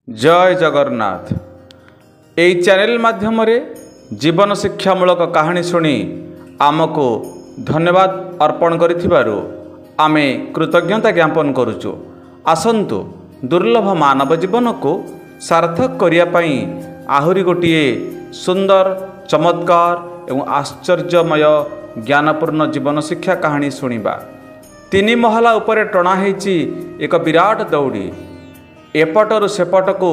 जय जगन्नाथ। यही चैनल माध्यम जीवन शिक्षामूलक कहानी शुणी आमको धन्यवाद अर्पण करिथिबारु आमे कृतज्ञता ज्ञापन करुचु। आसंतु दुर्लभ मानव जीवन को सार्थक करिया पई आहुरी गोटिए सुंदर चमत्कार एवं आश्चर्यमय ज्ञानपूर्ण जीवन शिक्षा कहानी शुणिबा। तीन महला उपरे टणा हेची एक विराट दौड़ी। एपटरू सेपट को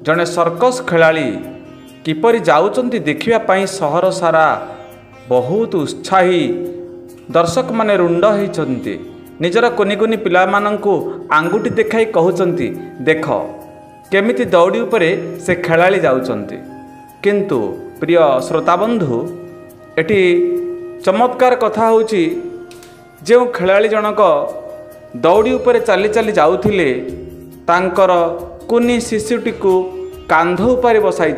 जड़े सर्कस खेलाड़ी किपरि जाउचंती देखिबा पई सहर सारा बहुत उत्साही दर्शक माने रुंड होइचंती। निजर कुनी कुनी पिला मानंकु आंगुठी देखाई कहउचंती देख केमिति दौड़ी उपरे से खेलाड़ी जाउचंती। किंतु प्रिय श्रोता बंधु एटी चमत्कार कथा होउची जो खेलाड़ी जनक दौड़ी उपरे चाली चाली जाउथिले तांकर कुनी शिशुटी को कांध उपरे बसाई।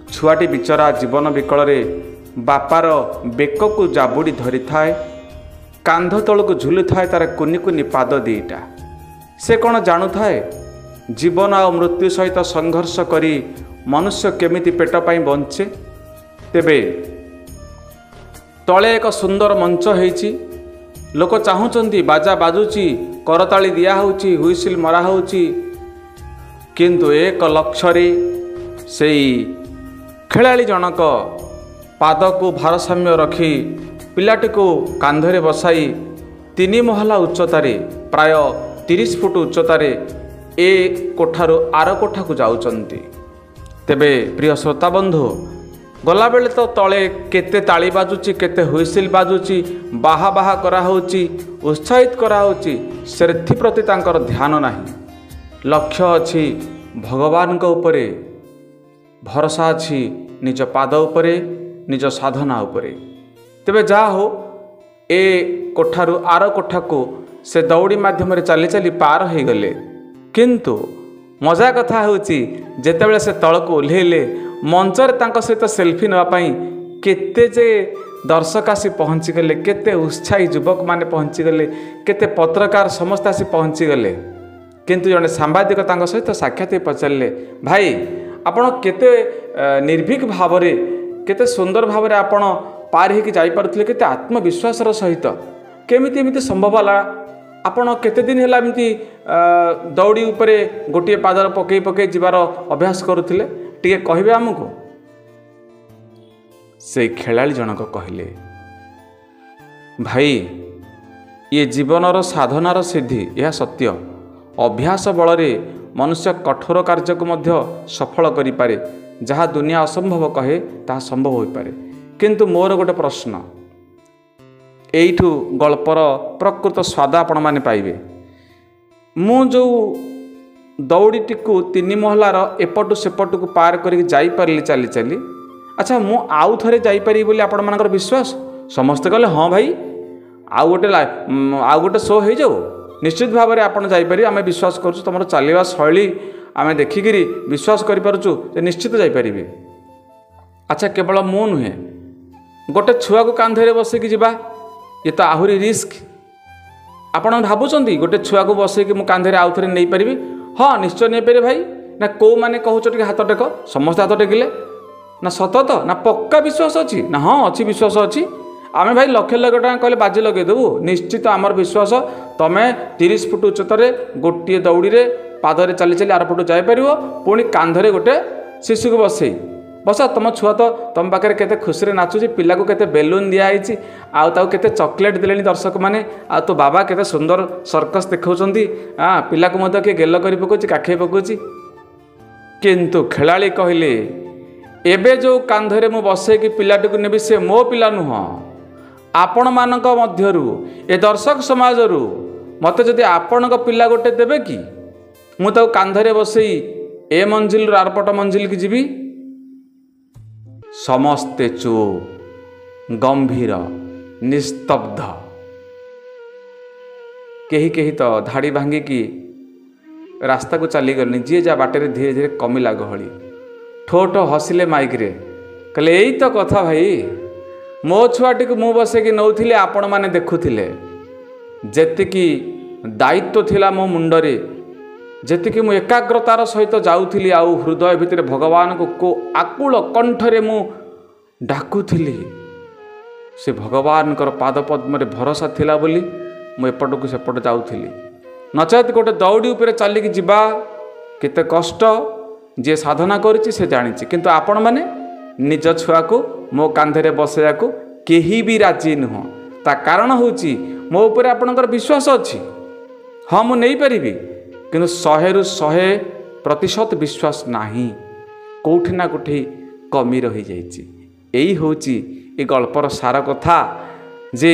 छुआटी बिचरा जीवन विकल बापार बेक को जाबुड़ी धरी थाए, कांध तल को झुलु थाए तार कुनी कुनी पाद दीटा। से कौन जानु थाए जीवन आ मृत्यु सहित संघर्ष करी मनुष्य केमिति पेट पाई बंचे। तेबे तले एक सुंदर मंच होईची, लोक चाहूचंती बाजा बाजुची, करताली दिया होउची, हुइसिल मरा होउची। किंतु एक लक्ष्य से खेलाड़ी जनक पाद को भारसाम्य रखी पिलाटी को कांधरे बसाई तीन महला उच्चतार प्राय 30 फुट उच्चतार ए कोठारू आर कोठा को जाउचंती। तेबे प्रिय श्रोता बंधु गला बेले तो तले केते ताली बाजुची, केते हुइसिल बाजुची, बाहा बाहा करा होउची, उत्साहित करा होउची। सेथि प्रति तांकर ध्यान नाही। लक्ष्य अछि भगवान को उपरे, भरोसा अछि निज पाद उपरे, निज साधना उपरे। तेबे जा हो ए कोठारू आर कोठा को से दौड़ी माध्यम चली चली पार हो गले। किंतु मजा कथा होउची जेतेबेले से तल को ओल्हेले मंचर तांको सहित सेल्फी नापाई केते जे दर्शक आसी पहुँची गले, केते उत्साही युवक माने पहुँची गले, केते पत्रकार समस्त आसी पहुँची गले। किंतु जड़े सांबादिक तांको सहित साक्षात पचारे भाई आपण केते निर्भीक भाव केते सुंदर भाव आपण पार होकि जापे, केते आत्मविश्वास सहित केमिति एमिति संभव है। आपण केते दिन है एमती दौड़ी उपरे गोटे पादर पकई पकई जीवार अभ्यास करुले टे कहे आमको। से खेलाड़ी जनक कहले भाई ये जीवनर साधनार सिद्धि यह सत्य। अभ्यास बल मनुष्य कठोर कार्य को मध्य सफल करि पारे। जहाँ दुनिया असंभव कहे ताहा संभव हो पारे। किंतु मोर गोटे प्रश्न, एइठु गल्पर प्रकृत स्वाद आपण माने पाइबे। मु जो दौड़ीटी को तीन महलार एपटू सेपटू को पार करके जाई पारली चाली चाली, अच्छा मु आउ थरे जाई पारी बोली आपण मानकर विश्वास। समस्त कहले हाँ भाई आउ गोटे शो हो जाऊ, निश्चित भाव में आपड़ जापर। आम विश्वास करूँ तुम चलवा शैली आम देखिकी विश्वास करूँ निश्चित जापर। अच्छा केवल मु नुहे गोटे छुआ को कांधे बसैकी जावा ये तो आहरी रिस्क। आपड़ भावुं गोटे छुआ को बसैकी मु कांधे आउ थे नहीं पारि? हाँ निश्चय नहीं पारे भाई। ना कौ मैंने कहूँ टे हाथ टेक, समस्त हाथ टेकिले ना सत तो ना पक्का विश्वास अच्छी ना? हाँ अच्छी विश्वास अच्छी। आमे भाई लक्ष लक्ष टाँग कहले बाजी लगे देबू, निश्चित आमर विश्वास तमें 30 फुट उच्चतार गोटे दौड़ी पादरे चली चली आर फुट जापर। पुणी कांधरे गोटे शिशु को बसा तुम छुआ तो तुम पाखे केते खुशी नाचुची, पिला को केते बेलून दिखाई आउ केते चॉकलेट दिले दर्शक मैंने। आ तो बाबा केते सुंदर सर्कस देखौचंती। पिला को मध्य किए गेल कर पकाउची, काखई पकाउची। किंतु खेलाड़ी कहले एबे जो कांधरे मु बसैकी पिलाटी को नेबी से मो पिला नुह। आपण मानक मध्यरु ए दर्शक समाजरु मते जदि आपणक पिला गोटे देबे कि मु ताऊ कांधरे बसई ए मंजिल रु आरपट मंजिल की जीवी। समस्ते चुप गंभीर निस्तब्ध। केही केही तो धाड़ी भांगी की रास्ता को चली गलनी। जी जा बाटे धीरे धीरे कमिला गहली। ठो ठो हसिले माइक रे कहले यही तो कथा भाई, मो छुआटी को मु बसैकी नौथिले आपण माने देखुथिले। जेतिकी दायित्व थिला मो मुंडरे ଯେତିକି ମୁଁ ଏକାଗ୍ରତାର ସହିତ ଯାଉଥିଲି ଆଉ ହୃଦୟ ଭିତରେ ଭଗବାନଙ୍କୁ ଆକୁଳ କଣ୍ଠରେ ମୁଁ ଡାକୁଥିଲି, ସେ ଭଗବାନଙ୍କର ପାଦପଦ୍ମରେ ଭରସା ଥିଲା ବୋଲି ମୁଁ ଏପଟକୁ ସେପଟ ଯାଉଥିଲି। ନଚେତ୍ ଗୋଟେ ଦଉଡ଼ି ଉପରେ ଚାଲିକି ଯିବା କେତେ କଷ୍ଟ, ଯିଏ ସାଧନା କରିଛି ସେ ଜାଣିଛି। କିନ୍ତୁ ଆପଣମାନେ ନିଜ ଛୁଆକୁ ମୋ କାନ୍ଧରେ ବସାଇବାକୁ କେହି ବି ରାଜି ନୁହଁ। ତା କାରଣ ହେଉଛି ମୋ ଉପରେ ଆପଣଙ୍କର ବିଶ୍ୱାସ ଅଛି। ହଁ ମୁଁ ନେଇପାରିବି, କିନ୍ତୁ 100% ବିଶ୍ୱାସ ନାହିଁ, କେଉଁଠି ନା କେଉଁଠି କମି ରହିଯାଇଛି। ଏଇ ହେଉଛି ଏ ଗଳ୍ପର ସାର କଥା ଯେ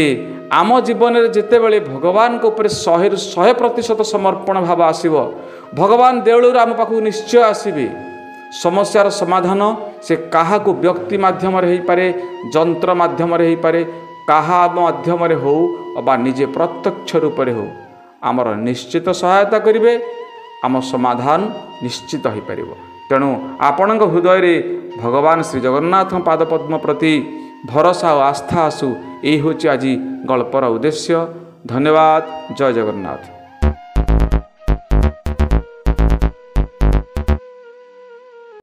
ଆମ ଜୀବନରେ ଯେତେବେଳେ ଭଗବାନଙ୍କ ଉପରେ 100% ସମର୍ପଣ ଭାବ ଆସିବ, ଭଗବାନ ଦେଉଳରୁ ଆମ ପାଖକୁ ନିଶ୍ଚୟ ଆସିବେ। ସମସ୍ୟାର ସମାଧାନ ସେ କାହାକୁ ବ୍ୟକ୍ତି ମାଧ୍ୟମରେ ହେଇପାରେ, ଯନ୍ତ୍ର ମାଧ୍ୟମରେ ହେଇପାରେ, କାହା ମାଧ୍ୟମରେ ହେଉ ବା ନିଜେ ପ୍ରତ୍ୟକ୍ଷ ରୂପରେ ହେଉ, ଆମର ନିଶ୍ଚିତ ସହାୟତା କରିବେ, ଆମ ସମାଧାନ ନିଶ୍ଚିତ ହୋଇପାରିବ। ତେଣୁ ଆପଣଙ୍କ ହୃଦୟରେ ଭଗବାନ ଶ୍ରୀ ଜଗନ୍ନାଥଙ୍କ ପାଦପଦ୍ମ ପ୍ରତି ଭରସା ଓ ଆସ୍ଥା ଆସୁ। ଏହି ହେଉଛି ଆଜି ଗଳ୍ପର ଉଦ୍ଦେଶ୍ୟ। ଧନ୍ୟବାଦ। ଜୟ ଜଗନ୍ନାଥ।